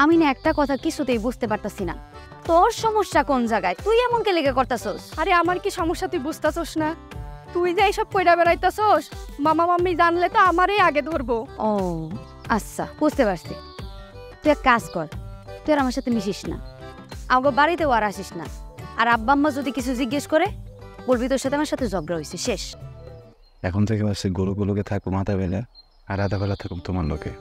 আমি না একটা কথা কিছুতেই বুঝতে পারতাছি না, তোর সমস্যা কোন জায়গায়? তুই এমন কে লেগে করতাছস? আরে আমার কি সমস্যা তুই বুঝতাছস না? তুই যে এইসব কইরা বেড়াইতাছস, মামা মাম্মি জানলে তো আমারই আগে ধরবো। ও আচ্ছা, বুঝতে পারছি। তুই এক কাজ কর, তুই আর আমার সাথে মিশিস না, আমাকে বাড়িতেও আর আসিস না। আর আব্বা আম্মা যদি কিছু জিজ্ঞেস করে, বলবি তোর সাথে আমার সাথে ঝগড়া হয়েছে, শেষ। এখন থেকে বাসে গরুগুলোকে থাকবো মাথা বেলা, আর আধা বেলা থাকুক তোমার লোকে।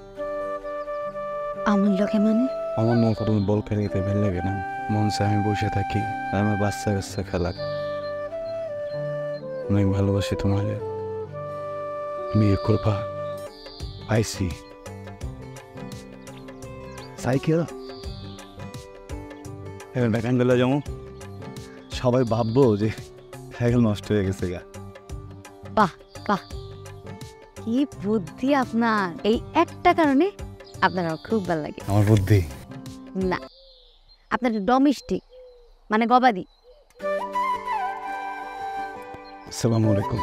আমার লোকে মানে? আমার মন তুমি বল খেলাইতে ভাল লাগে না, মন চায় আমি বসে থাকি আর আমার বাচ্চা কাচ্চা খেলাক। অনেক ভালোবাসি তোমার, বিয়ে করবা আইসি সাইকেল এবার ব্যাকান্ডেলা যেমন সবাই ভাববো যে সাইকেল নষ্ট হয়ে গেছে গা। বাহ বাহ, কি বুদ্ধি আপনার! এই একটা কারণে আপনার আমার খুব ভালো লাগে। আমার বুদ্ধি না, আপনার ডোমেস্টিক মানে গবাদি। আসসালামু আলাইকুম।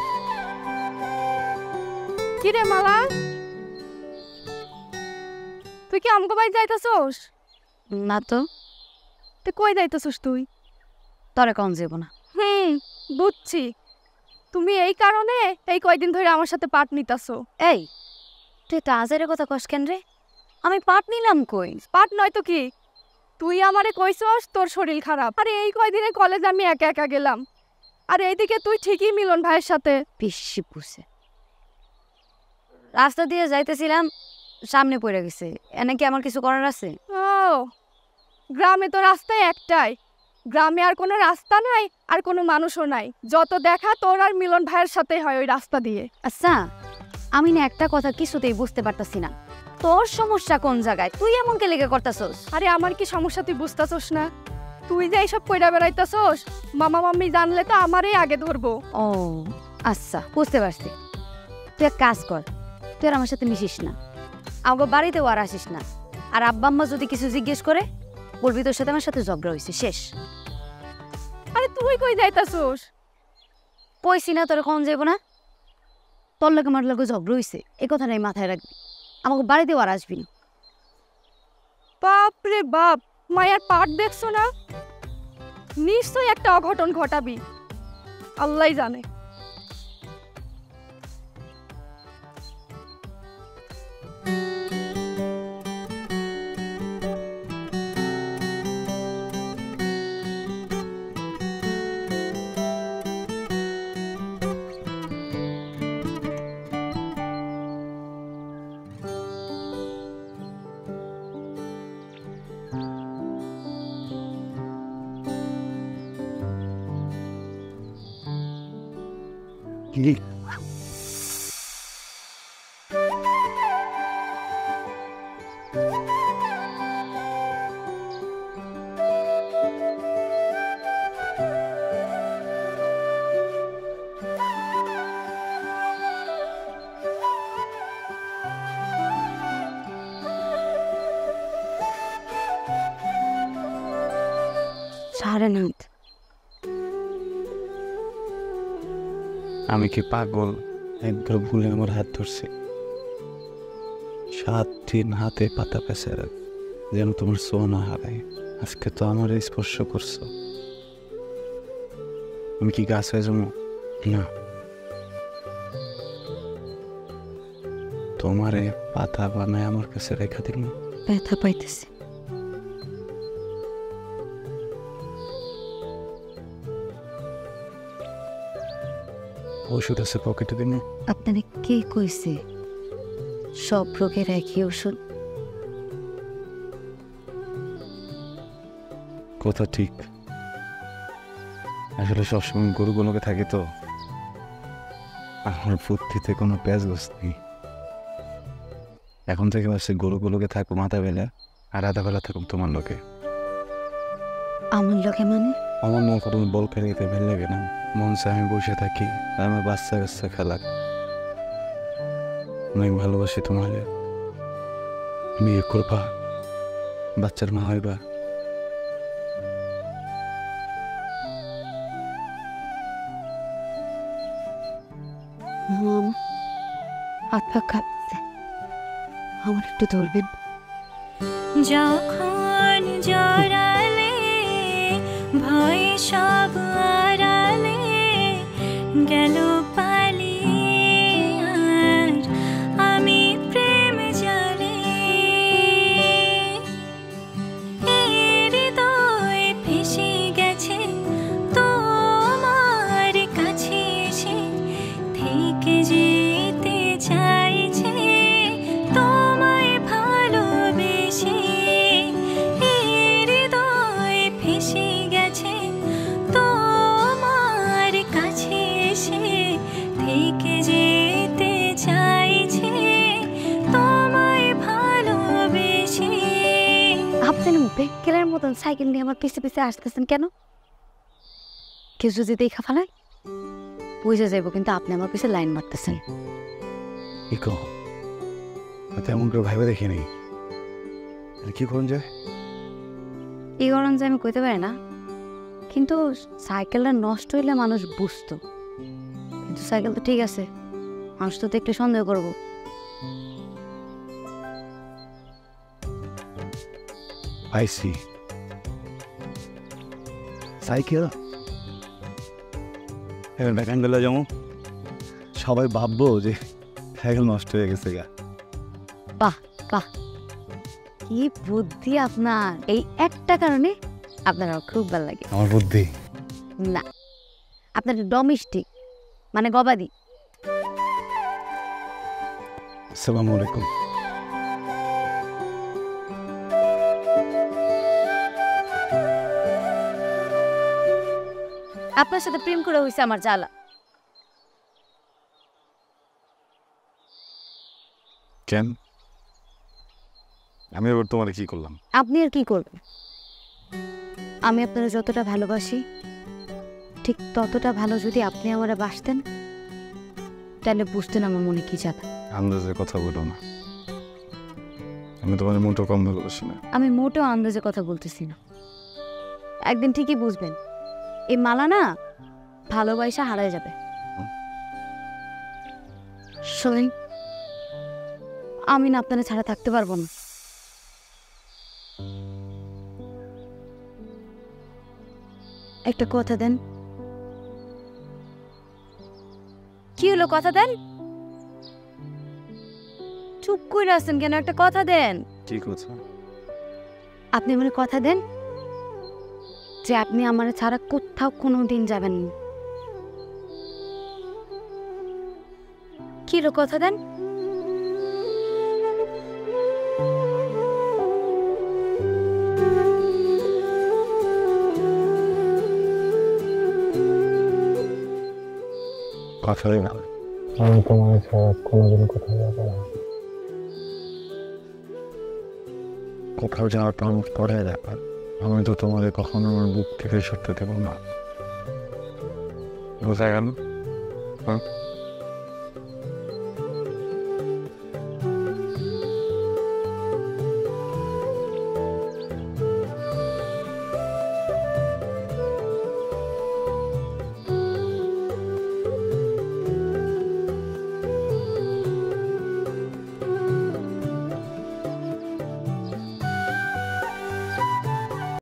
কি রে মালা, তুই কি আমগো বাড়ি যাইতাছস? না তো, তুই কই যাইতাছস তুই? তরে কম যাব না। বুঝছি, তুমি এই কারণে এই কয়দিন ধরে আমার সাথে পাট নিতাছো। এই, তুই তো আজের কথা কস কেন রে? আমি পাট নিলাম কই? পাট নয় তো কি, তুই আমারে কইছস তোর শরীর খারাপ। আরে এই কয়দিনে কলেজ আমি একা একা গেলাম, আর এইদিকে তুই ঠিকই মিলন ভাইয়ের সাথে। বেশি বুঝে। রাস্তা দিয়ে যাইতেছিলাম, সামনে পড়ে গেছে। এনে কি আমার কিছু করার আছে? ও, গ্রামে তো রাস্তায় একটাই, গ্রামে আর কোনো রাস্তা নাই, আর কোনো মানুষও নাই। যত দেখা তোর আর মিলন ভাইয়ের সাথে হয় ওই রাস্তা দিয়ে। আচ্ছা, আমি না একটা কথা কিছুতেই বুঝতে পারতাছি না, তোর সমস্যা কোন জায়গায়? তুই এমন কে লেগে করতাছস? আরে আমার কি সমস্যা তুই বুঝতাছস না? তুই যে এইসব কইরা বেড়াইতাছস, মামা মাম্মি জানলে তো আমারই আগে ধরবো। ও আচ্ছা, বুঝতে পারছি। তুই এক কাজ কর, তুই আর আমার সাথে মিশিস না, আমাকে বাড়িতেও আর আসিস না। আর আব্বা আম্মা যদি কিছু জিজ্ঞেস করে, বলবি তোর সাথে আমার সাথে ঝগড়া হয়েছে, শেষ। আরে তুই কই যাইতাছস? কইছি না তোর কখন যাইব না? তোর লোক আমার লোক ঝগড়া হয়েছে, এ কথা নাই মাথায় রাখবি। আমাকে বাড়িতেও আর আসবি না। বাপ রে বাপ, মায়ার পাট দেখছো না? নিশ্চয়ই একটা অঘটন ঘটাবি, আল্লাহই জানে। কি সারেনাথ, আমি কি পাগল? একবার ভুলে আমার হাত ধরছে, 7 দিন হাতে পাতা পেঁচে রাখ, যেন তোমার সোনা হারায়। আজকে তো আমার স্পর্শ করছো, আমি কি গাছ হয়ে যাবো? না, তোমারে পাতা বানায় আমার কাছে রেখা দিল। ব্যথা পাইতেছি। ওষুধ আছে পকেটে দিন। আপনারে কে কইছে সব রোগের একই ওষুধ? কথা ঠিক, আসলে সবসময় গরুগুলোকে থাকে তো আমার বুদ্ধিতে কোনো প্যাঁচ গোছ নেই। এখন থেকে বাসে গরুগুলোকে থাকবো মাথা বেলা, আর আধা বেলা থাকুক তোমার লোকে। আমার লোকে মানে? আমার মন তুমি বল খেলাইতে ভাল লাগে না, মন চায় আমি বসে থাকি আর আমার বাচ্চা কাচ্চা খেলাক। অনেক ভালোবাসি তোমার, বিয়ে করবা, বাচ্চার মা হইবা। হাত পা কাঁপছে, আমার একটু ধরবেন? যখন জড়ালে ভয় সব আড়ালে গেল পালিয়ে আর আমি প্রেম জালে হৃদয় ভেসে গেছে তোমার কাছে এসে থেকে যেতে চাইছে তোমায় ভালোবেসে হৃদয় ভেসে গেছে তোমার কাছে এসে থেকে যেতে চাইছে তোমায় ভালোবেসে। আপনি বেকেলের মতন সাইকেল নিয়ে আমার পিছে পিছে আসতেছেন কেন? কেউ যদি দেখা ফেলায় বুঝে যাইব, কিন্তু আপনি আমার পিছে লাইন মারতেছেন। কি কো তেমন করে ভাইবা দেখিনি, কি করুন যায়? এই গরম যে আমি কইতে পারি না, কিন্তু সাইকেলটা নষ্ট হইলে মানুষ বুঝতো। কিন্তু সাইকেল তো ঠিক আছে, মানুষ তো একটু সন্দেহ করবো। পাইছি সাইকেল, এবার ব্যাকান্ডেলা যেমন সবাই ভাববো যে সাইকেল নষ্ট হয়ে গেছে গা। বাহ বাহ, কি বুদ্ধি আপনার! এই একটা কারণে আপনার আমার খুব ভালো লাগে। আমার বুদ্ধি না, আপনার ডোমেস্টিক মানে গবাদি। আসসালামু আলাইকুম। আপনার সাথে প্রেম করে হয়েছে আমার জ্বালা। কেন? আমি এবার তোমার কি করলাম? আপনি আর কি করবেন? আমি আপনারা যতটা ভালোবাসি ঠিক ততটা ভালো যদি আপনি আমারে বাসতেন, তাহলে বুঝতেন আমার মনে কি জ্বালা। আন্দাজের কথা বলো না, আমি তোমার মোটো কম ভালোবাসি না। আমি মোটেও আন্দাজে কথা বলতেছি না। একদিন ঠিকই বুঝবেন, এই মালা না ভালোবাসা হারায় যাবে। শোনেন, আমি না আপনারা ছাড়া থাকতে পারবো না। একটা কথা দেন। কি হলো, কথা দেন? চুপ করে আছেন কেন? একটা কথা দেন। কি কথা? আপনি মানে কথা দেন যে আপনি আমার ছাড়া কোথাও কোনো দিন যাবেন না। কি হলো, কথা দেন। কথাই না, আমি তোমার ছাড়া কোনোদিন কোথাও যাবো না। কোথাও যাওয়ার প্ল্যান করে ব্যাপার, আমি তো তোমাদের কখনো আমার বুক থেকে সরতে দেবো না। বোঝা গেল?